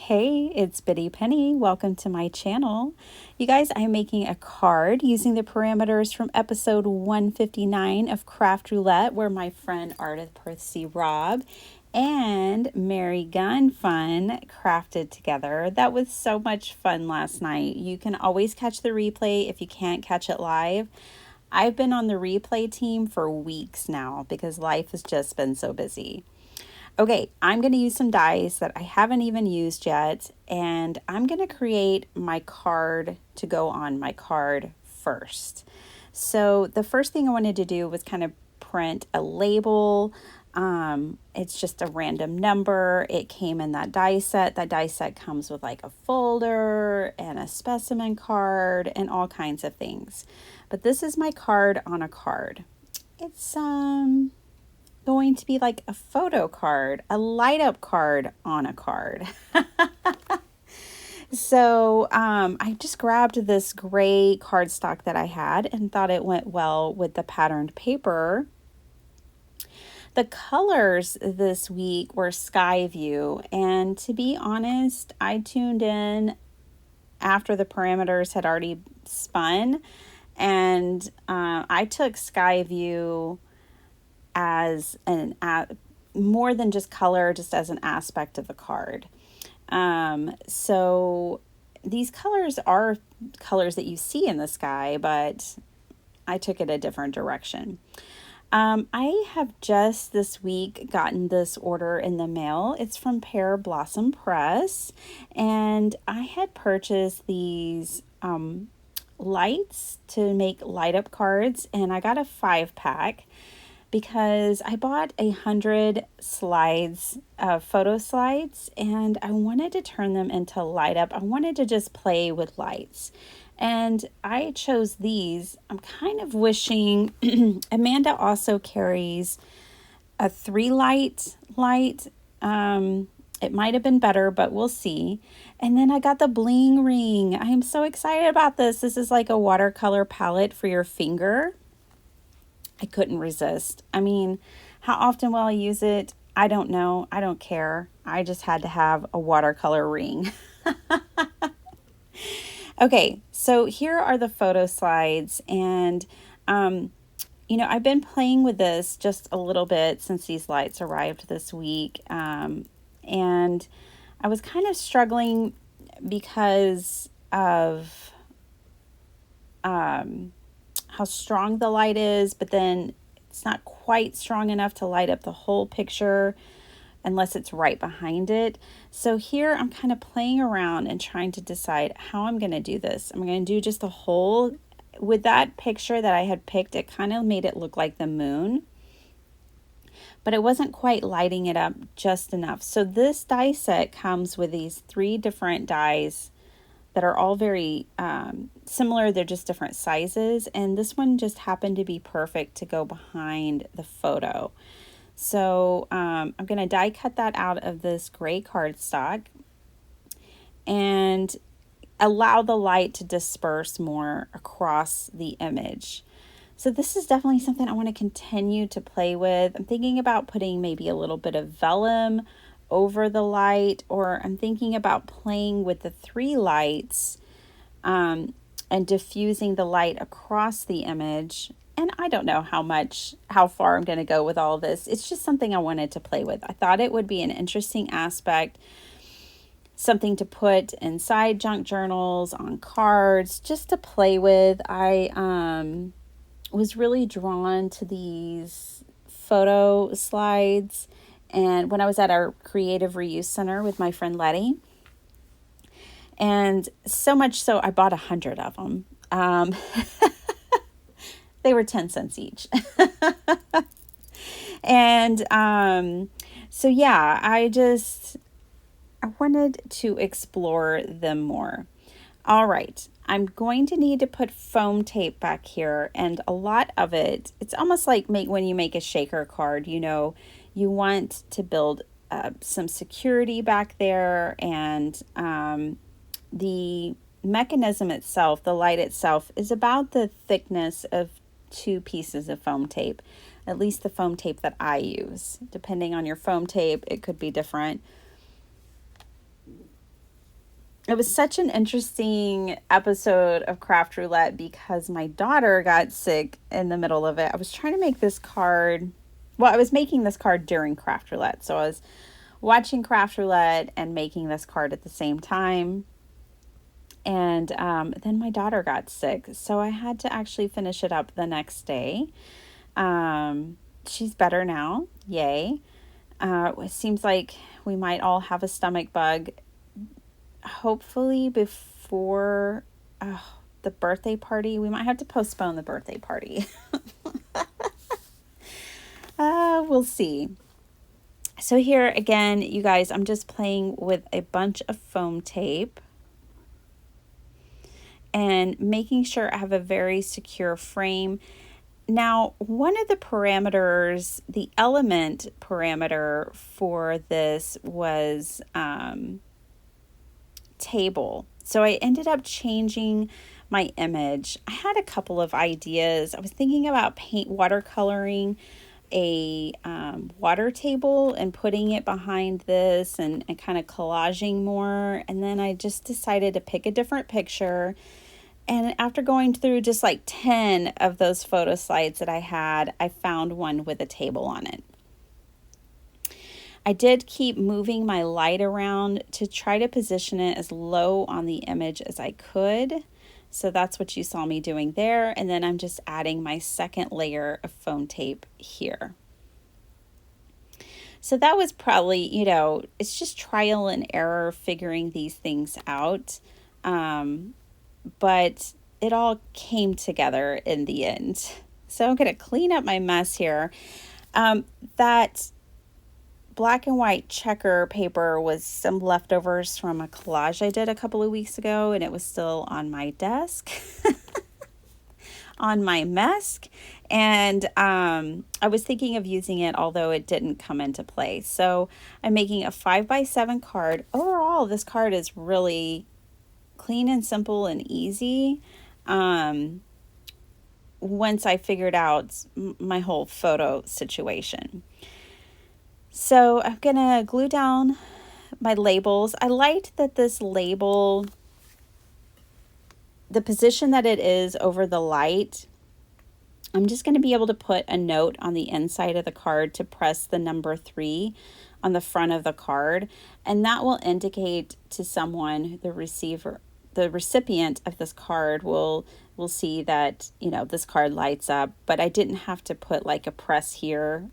Hey, it's Biddy Penny. Welcome to my channel. You guys, I'm making a card using the parameters from episode 159 of Craft Roulette, where my friend Artist Percy Rob and Mary Gunn Fun crafted together. That was so much fun last night. You can always catch the replay if you can't catch it live. I've been on the replay team for weeks now because life has just been so busy. Okay, I'm going to use some dies that I haven't even used yet, and I'm going to create my card to go on my card first. So the first thing I wanted to do was kind of print a label. It's just a random number. It came in that die set. That die set comes with like a folder and a specimen card and all kinds of things. But this is my card on a card. It's going to be like a photo card, a light up card on a card. So I just grabbed this gray cardstock that I had and thought it went well with the patterned paper. The colors this week were Sky View, and to be honest, I tuned in after the parameters had already spun, and I took Sky View as more than just color, just as an aspect of the card. So these colors are colors that you see in the sky, but I took it a different direction. I have just this week gotten this order in the mail. It's from Pear Blossom Press, and I had purchased these lights to make light up cards, and I got a 5-pack because I bought 100 slides, photo slides, and I wanted to turn them into light up. I wanted to just play with lights. And I chose these. I'm kind of wishing Amanda also carries a 3-light light. It might have been better, but we'll see. And then I got the bling ring. I am so excited about this. This is like a watercolor palette for your finger. I couldn't resist. I mean, how often will I use it? I don't know. I don't care. I just had to have a watercolor ring. Okay, so here are the photo slides, and I've been playing with this just a little bit since these lights arrived this week, and I was kind of struggling because of how strong the light is, but then it's not quite strong enough to light up the whole picture unless it's right behind it. So here I'm kind of playing around and trying to decide how I'm going to do this. I'm going to do just a whole, with that picture that I had picked, it kind of made it look like the moon, but it wasn't quite lighting it up just enough. So this die set comes with these 3 different dies that are all very similar. They're just different sizes, and this one just happened to be perfect to go behind the photo. So I'm going to die cut that out of this gray cardstock and allow the light to disperse more across the image. So this is definitely something I want to continue to play with. I'm thinking about putting maybe a little bit of vellum over the light, or I'm thinking about playing with the 3 lights and diffusing the light across the image. And I don't know how far I'm going to go with all this. It's just something I wanted to play with. I thought it would be an interesting aspect, something to put inside junk journals, on cards, just to play with. I was really drawn to these photo slides, and when I was at our creative reuse center with my friend Letty, and so much so I bought 100 of them. They were 10 cents each. And so yeah, I wanted to explore them more. All right, I'm going to need to put foam tape back here, and a lot of it's almost like when you make a shaker card, you want to build some security back there, and the mechanism itself, the light itself, is about the thickness of 2 pieces of foam tape, at least the foam tape that I use. Depending on your foam tape, it could be different. it was such an interesting episode of Craft Roulette because my daughter got sick in the middle of it. I was trying to make this card. Well, I was making this card during Craft Roulette. So I was watching Craft Roulette and making this card at the same time. And then my daughter got sick. So I had to actually finish it up the next day. She's better now. Yay. It seems like we might all have a stomach bug. Hopefully before the birthday party. We might have to postpone the birthday party. We'll see. So here again, you guys, I'm just playing with a bunch of foam tape and making sure I have a very secure frame. Now, one of the parameters, the element parameter for this was table. So I ended up changing my image. I had a couple of ideas. I was thinking about watercoloring a water table and putting it behind this and kind of collaging more. And then I just decided to pick a different picture. And after going through just like 10 of those photo slides that I had, I found one with a table on it. I did keep moving my light around to try to position it as low on the image as I could. So that's what you saw me doing there. And then I'm just adding my second layer of foam tape here. So that was probably, it's just trial and error figuring these things out. But it all came together in the end. So I'm going to clean up my mess here. That black and white checker paper was some leftovers from a collage I did a couple of weeks ago, and it was still on my desk, on my mess. And I was thinking of using it, although it didn't come into play. So I'm making a 5x7 card. Overall, this card is really clean and simple and easy. Once I figured out my whole photo situation. So I'm going to glue down my labels. I liked that this label, the position that it is over the light, I'm just going to be able to put a note on the inside of the card to press the number 3 on the front of the card. And that will indicate to someone, the recipient of this card will see that, this card lights up, but I didn't have to put like a press here.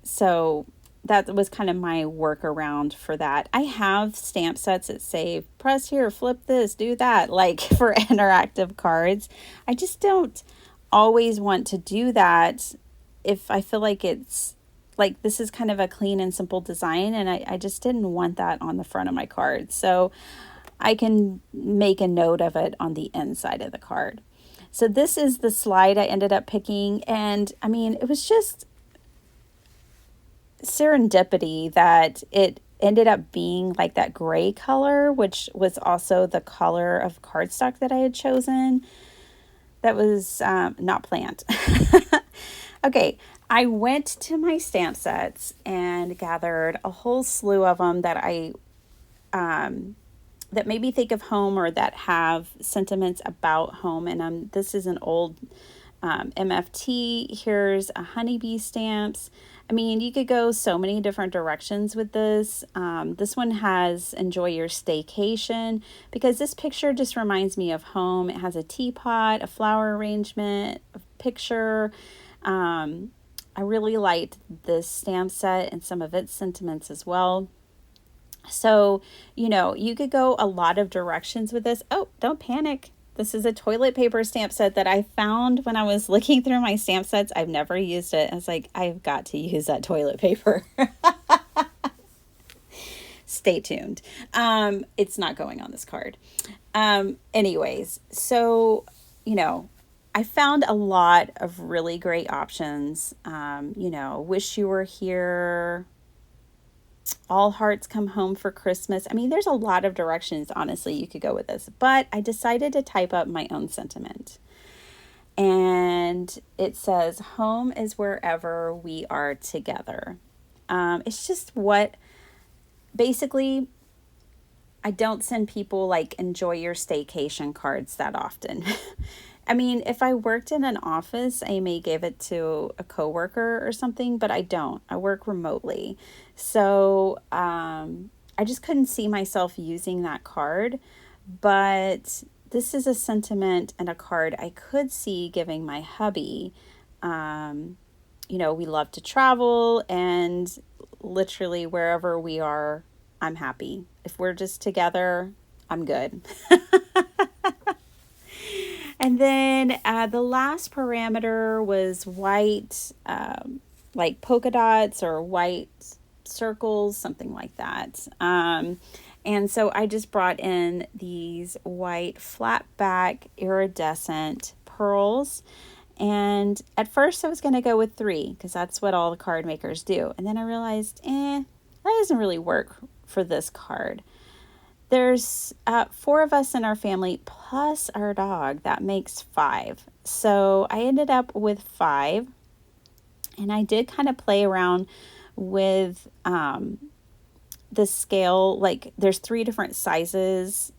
So that was kind of my workaround for that. I have stamp sets that say press here, flip this, do that, like for interactive cards. I just don't always want to do that if I feel like it's like this is kind of a clean and simple design, and I just didn't want that on the front of my card. So I can make a note of it on the inside of the card. So this is the slide I ended up picking, and I mean, it was just serendipity that it ended up being like that gray color, which was also the color of cardstock that I had chosen. That was not planned. Okay, I went to my stamp sets and gathered a whole slew of them that that made me think of home or that have sentiments about home. And this is an old MFT. Here's a honeybee stamps. I mean, you could go so many different directions with this. This one has enjoy your staycation because this picture just reminds me of home. It has a teapot, a flower arrangement, a picture. I really liked this stamp set and some of its sentiments as well. So, you could go a lot of directions with this. Oh, don't panic. This is a toilet paper stamp set that I found when I was looking through my stamp sets. I've never used it. I was like, I've got to use that toilet paper. Stay tuned. It's not going on this card. Anyways, so, I found a lot of really great options. Wish You Were Here. All Hearts Come Home for Christmas. I mean, there's a lot of directions, honestly, you could go with this. But I decided to type up my own sentiment. And it says, home is wherever we are together. It's just what, basically, I don't send people like enjoy your staycation cards that often. I mean, if I worked in an office, I may give it to a coworker or something, but I don't. I work remotely. So I just couldn't see myself using that card. But this is a sentiment and a card I could see giving my hubby. Um, we love to travel, and literally wherever we are, I'm happy. If we're just together, I'm good. And then the last parameter was white, like polka dots or white circles, something like that. And so I just brought in these white flat back iridescent pearls. And at first I was going to go with 3 because that's what all the card makers do. And then I realized, that doesn't really work for this card. There's 4 of us in our family plus our dog. That makes 5. So I ended up with 5. And I did kind of play around with the scale. Like there's 3 different sizes.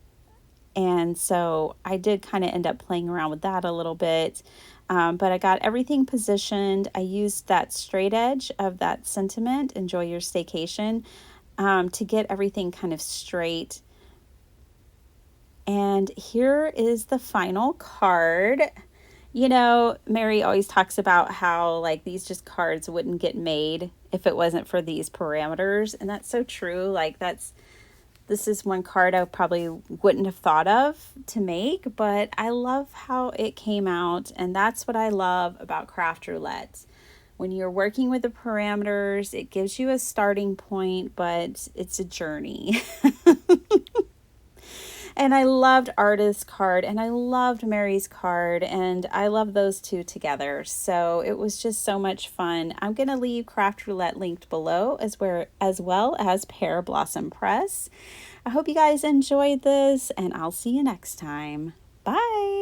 And so I did kind of end up playing around with that a little bit. But I got everything positioned. I used that straight edge of that sentiment, enjoy your staycation, to get everything kind of straight. And here is the final card. Mary always talks about how like these just cards wouldn't get made if it wasn't for these parameters. And that's so true. Like this is one card I probably wouldn't have thought of to make, but I love how it came out. And that's what I love about Craft Roulette. When you're working with the parameters, it gives you a starting point, but it's a journey. And I loved Artist's card, and I loved Mary's card, and I love those 2 together. So it was just so much fun. I'm going to leave Craft Roulette linked below as well as Pear Blossom Press. I hope you guys enjoyed this, and I'll see you next time. Bye.